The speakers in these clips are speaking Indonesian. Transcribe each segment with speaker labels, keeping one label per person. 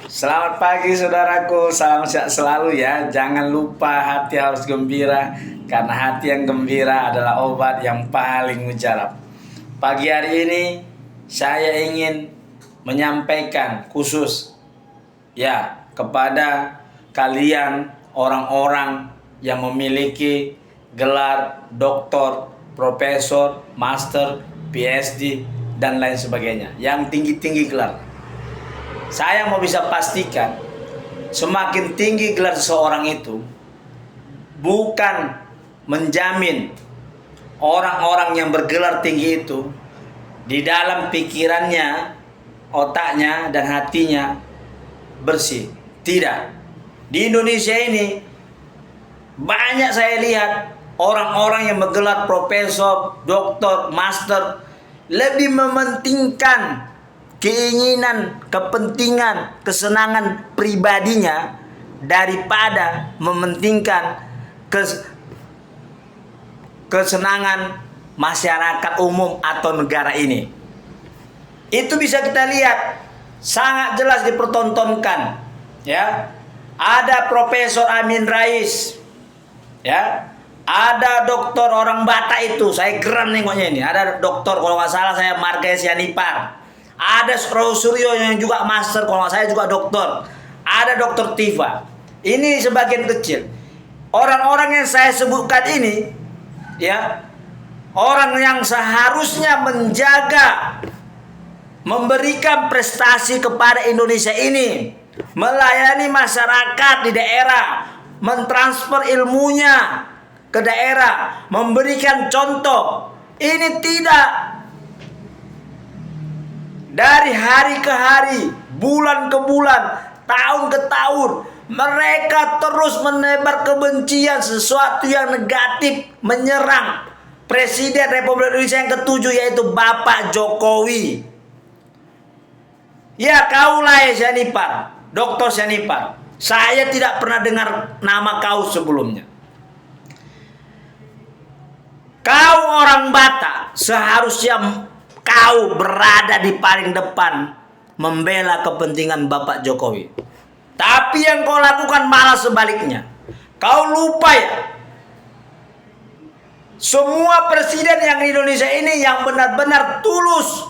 Speaker 1: Selamat pagi saudaraku, salam sehat selalu ya. Jangan lupa hati harus gembira, karena hati yang gembira adalah obat yang paling mujarab. Pagi hari ini saya ingin menyampaikan khusus ya kepada kalian orang-orang yang memiliki gelar doktor, profesor, master, PhD dan lain sebagainya, yang tinggi-tinggi gelar. Saya mau bisa pastikan, semakin tinggi gelar seseorang itu bukan menjamin orang-orang yang bergelar tinggi itu di dalam pikirannya, otaknya dan hatinya bersih. Tidak. Di Indonesia ini banyak saya lihat orang-orang yang bergelar profesor, doktor, master lebih mementingkan keinginan, kepentingan, kesenangan pribadinya daripada mementingkan kesenangan masyarakat umum atau negara ini. Itu bisa kita lihat sangat jelas dipertontonkan, ya. Ada Profesor Amin Rais, ya. Ada doktor orang Batak itu, saya geram nengoknya ini. Ada doktor, kalau nggak salah saya Marga Sianipar. Ada Roy Suryo yang juga master, kalau nggak saya juga dokter. Ada dokter Tifa. Ini sebagian kecil. Orang-orang yang saya sebutkan ini, ya, orang yang seharusnya menjaga, memberikan prestasi kepada Indonesia ini, melayani masyarakat di daerah, mentransfer ilmunya ke daerah, memberikan contoh. Ini tidak. Dari hari ke hari, bulan ke bulan, tahun ke tahun, mereka terus menebar kebencian, sesuatu yang negatif, menyerang Presiden Republik Indonesia yang ketujuh, yaitu Bapak Jokowi. Ya, kaulah ya Sianipar, Dr. Sianipar. Saya tidak pernah dengar nama kau sebelumnya. Kau orang Batak, seharusnya kau berada di paling depan membela kepentingan Bapak Jokowi. Tapi yang kau lakukan malah sebaliknya. Kau lupa ya, semua presiden yang di Indonesia ini yang benar-benar tulus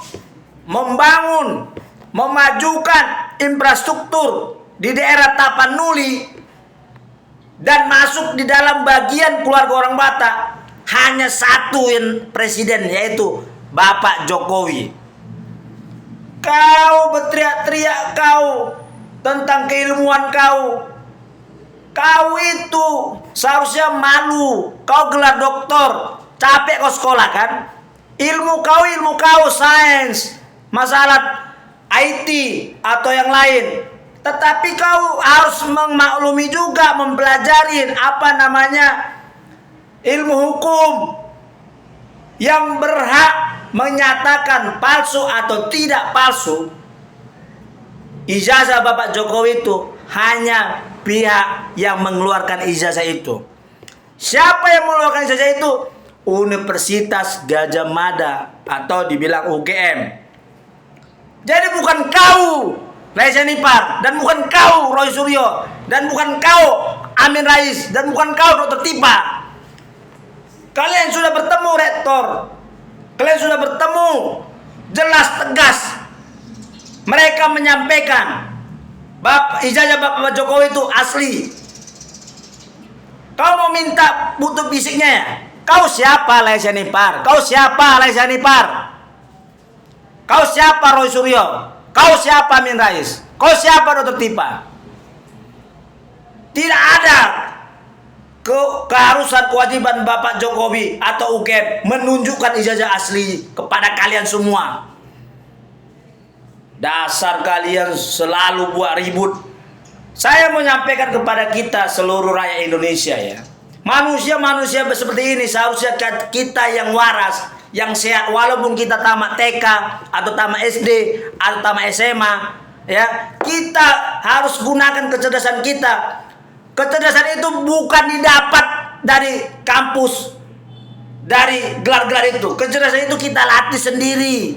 Speaker 1: membangun, memajukan infrastruktur di daerah Tapanuli dan masuk di dalam bagian keluarga orang Batak, hanya satu yang presiden, yaitu Bapak Jokowi. Kau berteriak-teriak kau tentang keilmuan kau. Kau itu seharusnya malu. Kau gelar doktor, capek kau sekolah kan? Ilmu kau sains, masalah IT atau yang lain. Tetapi kau harus memaklumi juga, mempelajari apa namanya ilmu hukum yang berhak menyatakan palsu atau tidak palsu. Ijazah Bapak Jokowi itu hanya pihak yang mengeluarkan ijazah itu. Siapa yang mengeluarkan ijazah itu? Universitas Gadjah Mada atau dibilang UGM. Jadi bukan kau Rais Sianipar, dan bukan kau Roy Suryo, dan bukan kau Amin Rais, dan bukan kau Dr. Tifa. Kalian sudah bertemu rektor, kalian sudah bertemu, jelas tegas mereka menyampaikan ijazah Bapak Jokowi itu asli. Kau mau minta butuh fisiknya ya? Kau siapa Rais Sianipar? Kau siapa Rais Sianipar? Kau siapa Roy Suryo? Kau siapa Amin Rais? Kau siapa Dr. Tifa? Tidak ada keharusan kewajiban Bapak Jokowi atau UGM menunjukkan ijazah asli kepada kalian semua. Dasar kalian selalu buat ribut. Saya menyampaikan kepada kita seluruh rakyat Indonesia ya. Manusia-manusia seperti ini seharusnya kita yang waras, yang sehat, walaupun kita tamat TK atau tamat SD atau tamat SMA, ya. Kita harus gunakan kecerdasan kita. Kecerdasan itu bukan didapat dari kampus, dari gelar-gelar itu. Kecerdasan itu kita latih sendiri,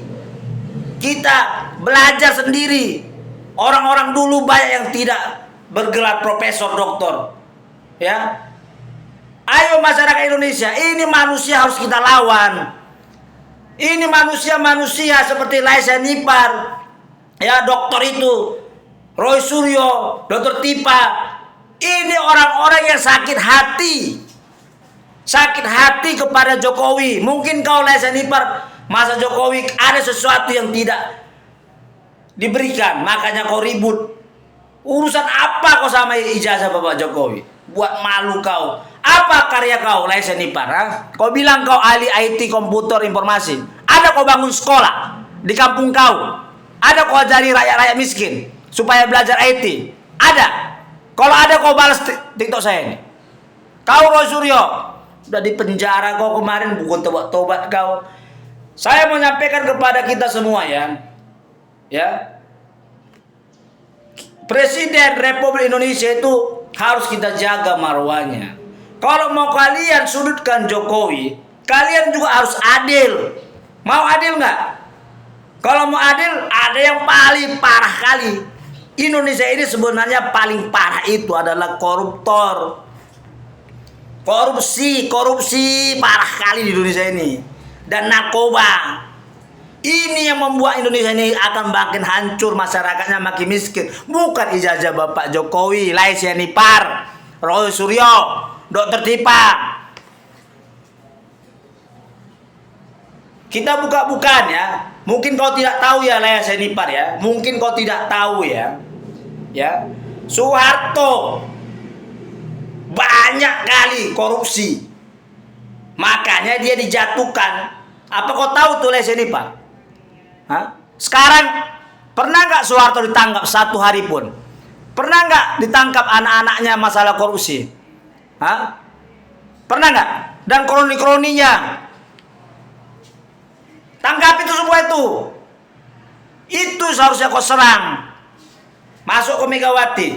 Speaker 1: kita belajar sendiri. Orang-orang dulu banyak yang tidak bergelar profesor, doktor. Ya. Ayo masyarakat Indonesia, ini manusia harus kita lawan. Ini manusia-manusia seperti Laisa Nipar, ya, dokter itu, Roy Suryo, Dr. Tipa. Ini orang-orang yang sakit hati. Sakit hati kepada Jokowi. Mungkin kau Laisa Nipar, masa Jokowi ada sesuatu yang tidak diberikan, makanya kau ribut. Urusan apa kau sama ijazah Bapak Jokowi? Buat malu kau. Apa karya kau Laisa Nipar? Ha? Kau bilang kau ahli IT komputer informasi. Ada kau bangun sekolah di kampung kau? Ada kau ajari rakyat-rakyat miskin supaya belajar IT? Ada. Kalau ada kau balas TikTok saya ini. Kau Roy Suryo udah di penjara kau kemarin, bukan tobat kau. Saya mau nyampaikan kepada kita semua ya, Presiden Republik Indonesia itu harus kita jaga marwahnya. Kalau mau kalian sudutkan Jokowi, kalian juga harus adil. Mau adil nggak? Kalau mau adil, ada yang paling parah kali. Indonesia ini sebenarnya paling parah itu adalah koruptor. Korupsi parah kali di Indonesia ini. Dan narkoba. Ini yang membuat Indonesia ini akan makin hancur, masyarakatnya makin miskin. Bukan ijazah Bapak Jokowi, Laisa Nipar, Roy Suryo, Dr. Tipa. Kita buka-bukaan ya. Mungkin kau tidak tahu ya Laisa Nipar ya. Mungkin kau tidak tahu ya. Ya. Soeharto banyak kali korupsi. Makanya dia dijatuhkan. Apa kau tahu tuh Laisa Nipar? Hah? Sekarang pernah nggak Soeharto ditangkap 1 hari pun? Pernah nggak ditangkap anak-anaknya masalah korupsi? Hah? Pernah nggak? Dan kroni-kroninya tangkap itu semua itu. Itu seharusnya kau serang. Masuk ke Megawati.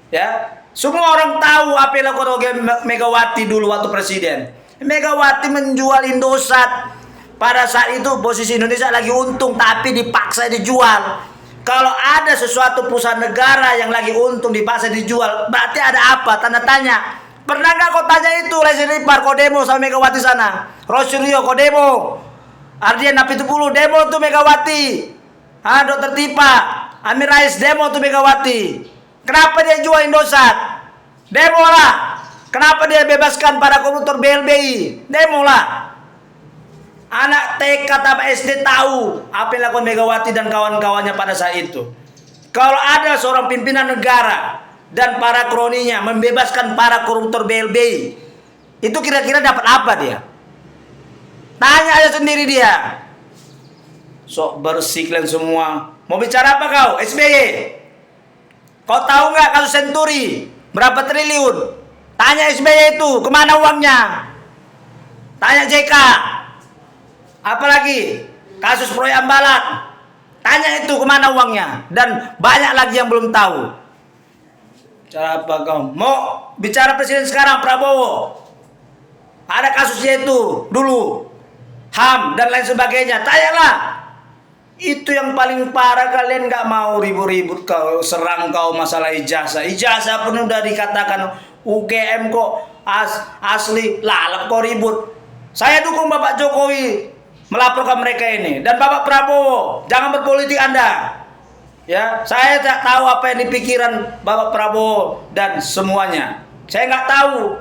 Speaker 1: Ya, semua orang tahu apa yang dilakukan Megawati dulu waktu presiden. Megawati menjual Indosat. Pada saat itu posisi Indonesia lagi untung, tapi dipaksa dijual. Kalau ada sesuatu perusahaan negara yang lagi untung dipaksa dijual, berarti ada apa? Tanda tanya. Pernah nggak kau tanya itu Laisa Nipar, kau demo sama Megawati sana? Roy Suryo kau demo? Ardian Napitupulu demo tuh Megawati. Dr. Tipa, Amin Rais demo tuh Megawati. Kenapa dia jual Indosat? Demo lah. Kenapa dia bebaskan para koruptor BLBI? Demo lah. Anak TK atau SD tahu apa yang dilakukan Megawati dan kawan-kawannya pada saat itu. Kalau ada seorang pimpinan negara dan para kroninya membebaskan para koruptor BLBI, itu kira-kira dapat apa dia? Tanya aja sendiri dia. Sok bersih kalian semua. Mau bicara apa kau? SBY. Kau tahu nggak kasus Senturi? Berapa triliun? Tanya SBY itu, kemana uangnya? Tanya JK. Apalagi kasus proyek Ambalat, tanya itu kemana uangnya, dan banyak lagi yang belum tahu. Cara apa kau? Mau bicara presiden sekarang Prabowo? Ada kasusnya itu dulu, HAM dan lain sebagainya. Tanyalah. Itu yang paling parah, kalian nggak mau ribut-ribut kau, serang kau masalah ijazah. Ijazah pun udah dikatakan UGM kok asli, lalap kau ribut. Saya dukung Bapak Jokowi melaporkan mereka ini, dan Bapak Prabowo jangan berpolitik Anda. Ya, saya tidak tahu apa yang dipikiran Bapak Prabowo dan semuanya. Saya nggak tahu.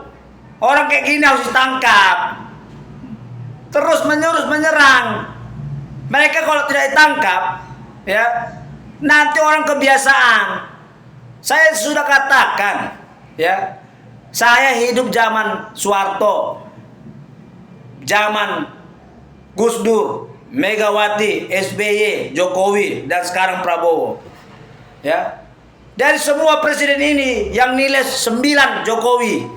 Speaker 1: Orang kayak gini harus ditangkap. Terus menyerang. Mereka kalau tidak ditangkap, ya nanti orang kebiasaan. Saya sudah katakan, ya saya hidup zaman Soeharto, zaman Gus Dur, Megawati, SBY, Jokowi, dan sekarang Prabowo. Ya. Dari semua presiden ini yang nilai 9 Jokowi.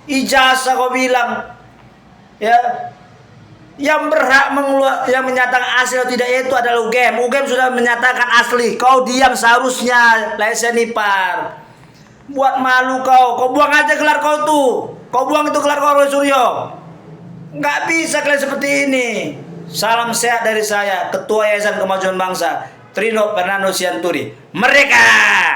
Speaker 1: Ijazah kau bilang, ya, yang berhak yang menyatakan asli atau tidak itu adalah UGM. UGM sudah menyatakan asli. Kau diam seharusnya, Laisa Nipar. Buat malu kau. Kau buang aja gelar kau tuh. Kau buang itu gelar kau Roy Suryo. Nggak bisa kalian seperti ini. Salam sehat dari saya, Ketua Yayasan Kemajuan Bangsa. Trino Fernando Sianturi. Merdeka!